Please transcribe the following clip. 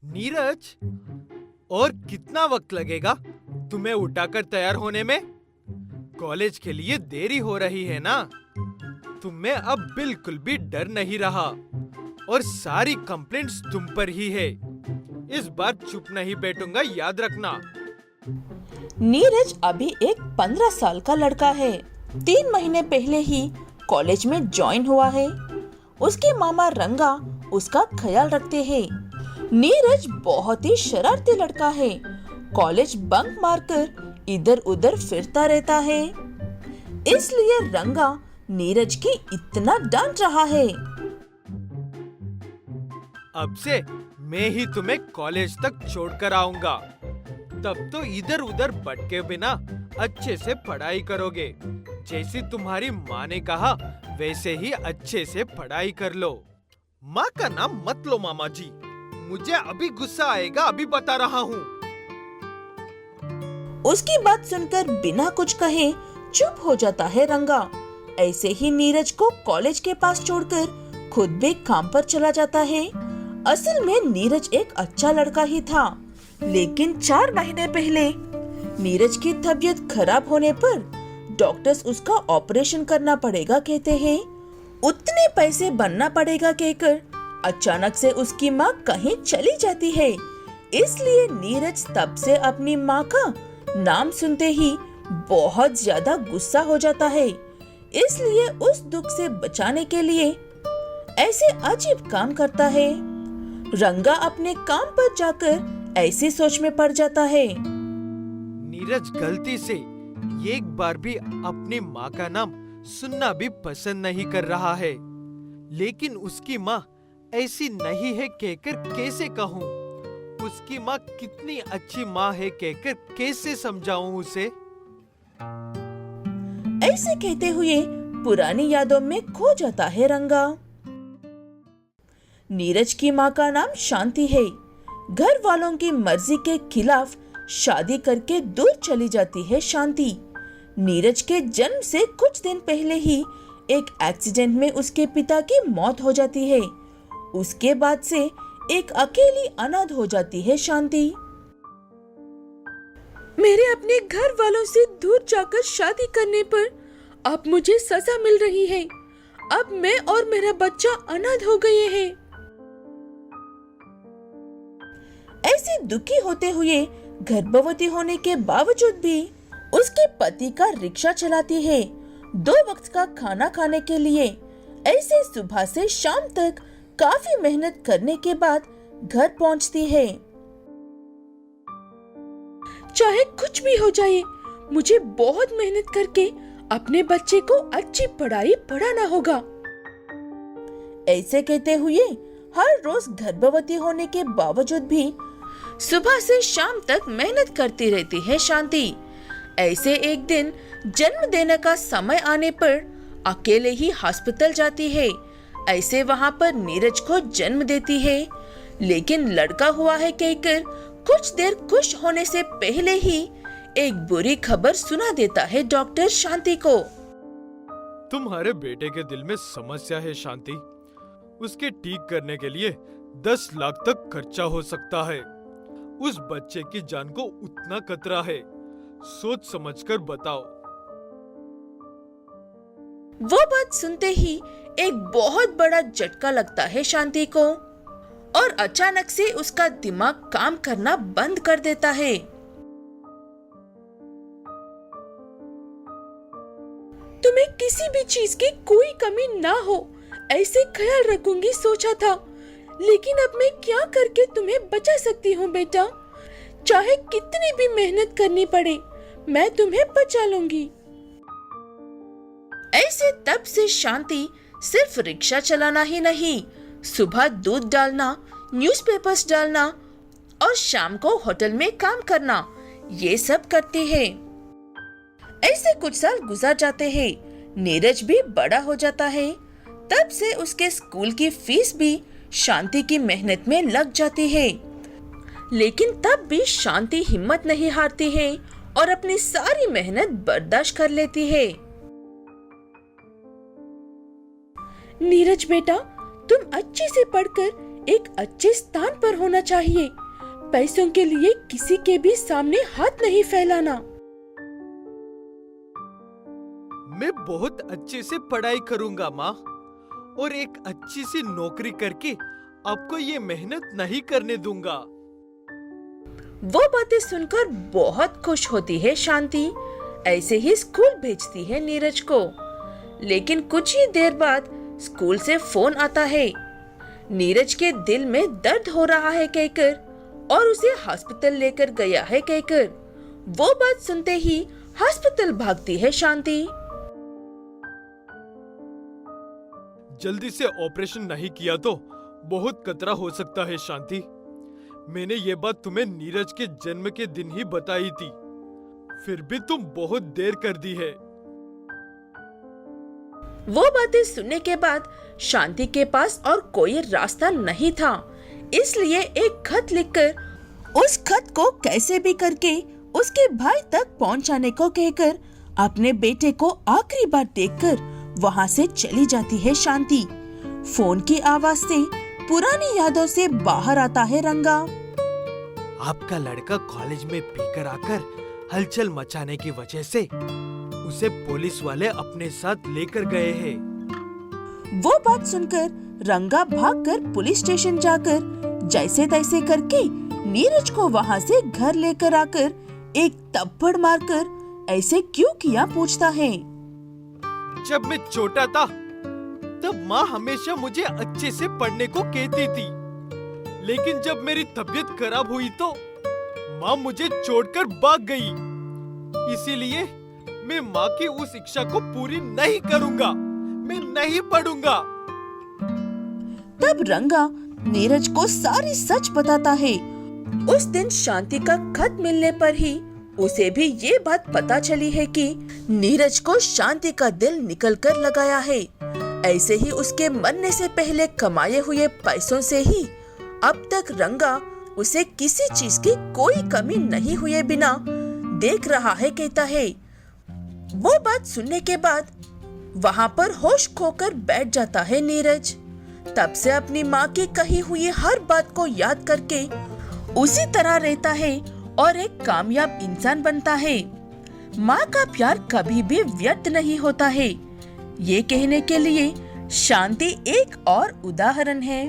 नीरज, और कितना वक्त लगेगा तुम्हें उठाकर तैयार होने में? कॉलेज के लिए देरी हो रही है ना? तुम्हें अब बिल्कुल भी डर नहीं रहा और सारी कंप्लेंट्स तुम पर ही है। इस बार चुप नहीं बैठूंगा, याद रखना। नीरज अभी एक 15 साल का लड़का है। 3 महीने पहले ही कॉलेज में ज्वाइन हुआ है। उसके मामा रंगा उसका ख्याल रखते हैं। नीरज बहुत ही शरारती लड़का है। कॉलेज बंक मारकर इधर उधर फिरता रहता है। इसलिए रंगा नीरज की इतना डांट रहा है। अब से मैं ही तुम्हें कॉलेज तक छोड़कर आऊंगा। तब तो इधर उधर भटके बिना अच्छे से पढ़ाई करोगे। जैसी तुम्हारी माँ ने कहा वैसे ही अच्छे से पढ़ाई कर लो। माँ का नाम मत लो मामा जी, मुझे अभी गुस्सा आएगा, अभी बता रहा हूँ। उसकी बात सुनकर बिना कुछ कहे चुप हो जाता है रंगा। ऐसे ही नीरज को कॉलेज के पास छोड़कर खुद भी काम पर चला जाता है। असल में नीरज एक अच्छा लड़का ही था, लेकिन 4 महीने पहले नीरज की तबीयत खराब होने पर डॉक्टर्स उसका ऑपरेशन करना पड़ेगा कहते हैं। उतने पैसे बनना पड़ेगा कहकर अचानक से उसकी माँ कहीं चली जाती है। इसलिए नीरज तब से अपनी माँ का नाम सुनते ही बहुत ज्यादा गुस्सा हो जाता है। इसलिए उस दुख से बचाने के लिए ऐसे अजीब काम करता है। रंगा अपने काम पर जाकर ऐसी सोच में पड़ जाता है। नीरज गलती से एक बार भी अपनी माँ का नाम सुनना भी पसंद नहीं कर रहा है, लेकिन उसकी माँ ऐसी नहीं है कहकर कैसे कहूँ? उसकी माँ कितनी अच्छी माँ है कहकर कैसे समझाऊं उसे? ऐसे कहते हुए पुरानी यादों में खो जाता है रंगा। नीरज की माँ का नाम शांति है। घर वालों की मर्जी के खिलाफ शादी करके दूर चली जाती है शांति। नीरज के जन्म से कुछ दिन पहले ही एक एक्सीडेंट में उसके पिता की मौत हो जाती है। उसके बाद से एक अकेली अनाथ हो जाती है शांति। मेरे अपने घर वालों से दूर जाकर शादी करने पर अब मुझे सजा मिल रही है। अब मैं और मेरा बच्चा अनाथ हो गए हैं। ऐसे दुखी होते हुए गर्भवती होने के बावजूद भी उसके पति का रिक्शा चलाती है 2 वक्त का खाना खाने के लिए। ऐसे सुबह से शाम तक काफी मेहनत करने के बाद घर पहुंचती है। चाहे कुछ भी हो जाए, मुझे बहुत मेहनत करके अपने बच्चे को अच्छी पढ़ाई पढ़ाना होगा। ऐसे कहते हुए हर रोज गर्भवती होने के बावजूद भी सुबह से शाम तक मेहनत करती रहती है शांति। ऐसे एक दिन जन्म देने का समय आने पर अकेले ही अस्पताल जाती है। ऐसे वहाँ पर नीरज को जन्म देती है, लेकिन लड़का हुआ है कहकर कुछ देर खुश होने से पहले ही एक बुरी खबर सुना देता है डॉक्टर शांति को। तुम्हारे बेटे के दिल में समस्या है शांति। उसके ठीक करने के लिए 10 लाख तक खर्चा हो सकता है। उस बच्चे की जान को उतना खतरा है, सोच समझकर बताओ। वो बात सुनते ही एक बहुत बड़ा झटका लगता है शांति को और अचानक से उसका दिमाग काम करना बंद कर देता है। तुम्हें किसी भी चीज की कोई कमी ना हो ऐसे ख्याल रखूंगी सोचा था, लेकिन अब मैं क्या करके तुम्हें बचा सकती हूँ बेटा? चाहे कितनी भी मेहनत करनी पड़े, मैं तुम्हें बचा लूंगी। ऐसे तब से शांति सिर्फ रिक्शा चलाना ही नहीं, सुबह दूध डालना, न्यूज़पेपर्स डालना और शाम को होटल में काम करना, ये सब करती है। ऐसे कुछ साल गुजर जाते हैं। नीरज भी बड़ा हो जाता है। तब से उसके स्कूल की फीस भी शांति की मेहनत में लग जाती है। लेकिन तब भी शांति हिम्मत नहीं हारती है और अपनी सारी मेहनत बर्दाश्त कर लेती है। नीरज बेटा, तुम अच्छे से पढ़कर एक अच्छे स्थान पर होना चाहिए। पैसों के लिए किसी के भी सामने हाथ नहीं फैलाना। मैं बहुत अच्छे से पढ़ाई करूंगा माँ, और एक अच्छी सी नौकरी करके आपको ये मेहनत नहीं करने दूंगा। वो बातें सुनकर बहुत खुश होती है शांति। ऐसे ही स्कूल भेजती है नीरज को। लेकिन कुछ ही देर बाद स्कूल से फोन आता है। नीरज के दिल में दर्द हो रहा है कहकर, और उसे हॉस्पिटल लेकर गया है कहकर। वो बात सुनते ही हॉस्पिटल भागती है शांति। जल्दी से ऑपरेशन नहीं किया तो बहुत खतरा हो सकता है शांति। मैंने ये बात तुम्हें नीरज के जन्म के दिन ही बताई थी, फिर भी तुम बहुत देर कर दी है। वो बातें सुनने के बाद शांति के पास और कोई रास्ता नहीं था, इसलिए एक खत लिखकर उस खत को कैसे भी करके उसके भाई तक पहुंचाने को कहकर अपने बेटे को आखिरी बार देखकर वहां से चली जाती है शांति। फोन की आवाज से पुरानी यादों से बाहर आता है रंगा। आपका लड़का कॉलेज में पीकर आकर हलचल मचाने की वजह से उसे पुलिस वाले अपने साथ लेकर गए हैं। वो बात सुनकर रंगा भागकर पुलिस स्टेशन जाकर जैसे तैसे करके नीरज को वहां से घर लेकर आकर एक थप्पड़ मारकर ऐसे क्यों किया पूछता है। जब मैं छोटा था तब माँ हमेशा मुझे अच्छे से पढ़ने को कहती थी, लेकिन जब मेरी तबीयत खराब हुई तो माँ मुझे छोड़कर भाग गई। इसीलिए मैं माँ की उस इच्छा को पूरी नहीं करूंगा। मैं नहीं पढ़ूंगा। तब रंगा नीरज को सारी सच बताता है। उस दिन शांति का खत मिलने पर ही उसे भी ये बात पता चली है कि नीरज को शांति का दिल निकल कर लगाया है। ऐसे ही उसके मरने से पहले कमाए हुए पैसों से ही अब तक रंगा उसे किसी चीज की कोई कमी नहीं हुए बिना देख रहा है कहता है। वो बात सुनने के बाद वहाँ पर होश खोकर बैठ जाता है नीरज। तब से अपनी माँ की कही हुई हर बात को याद करके उसी तरह रहता है और एक कामयाब इंसान बनता है। माँ का प्यार कभी भी व्यर्थ नहीं होता है, ये कहने के लिए शांति एक और उदाहरण है।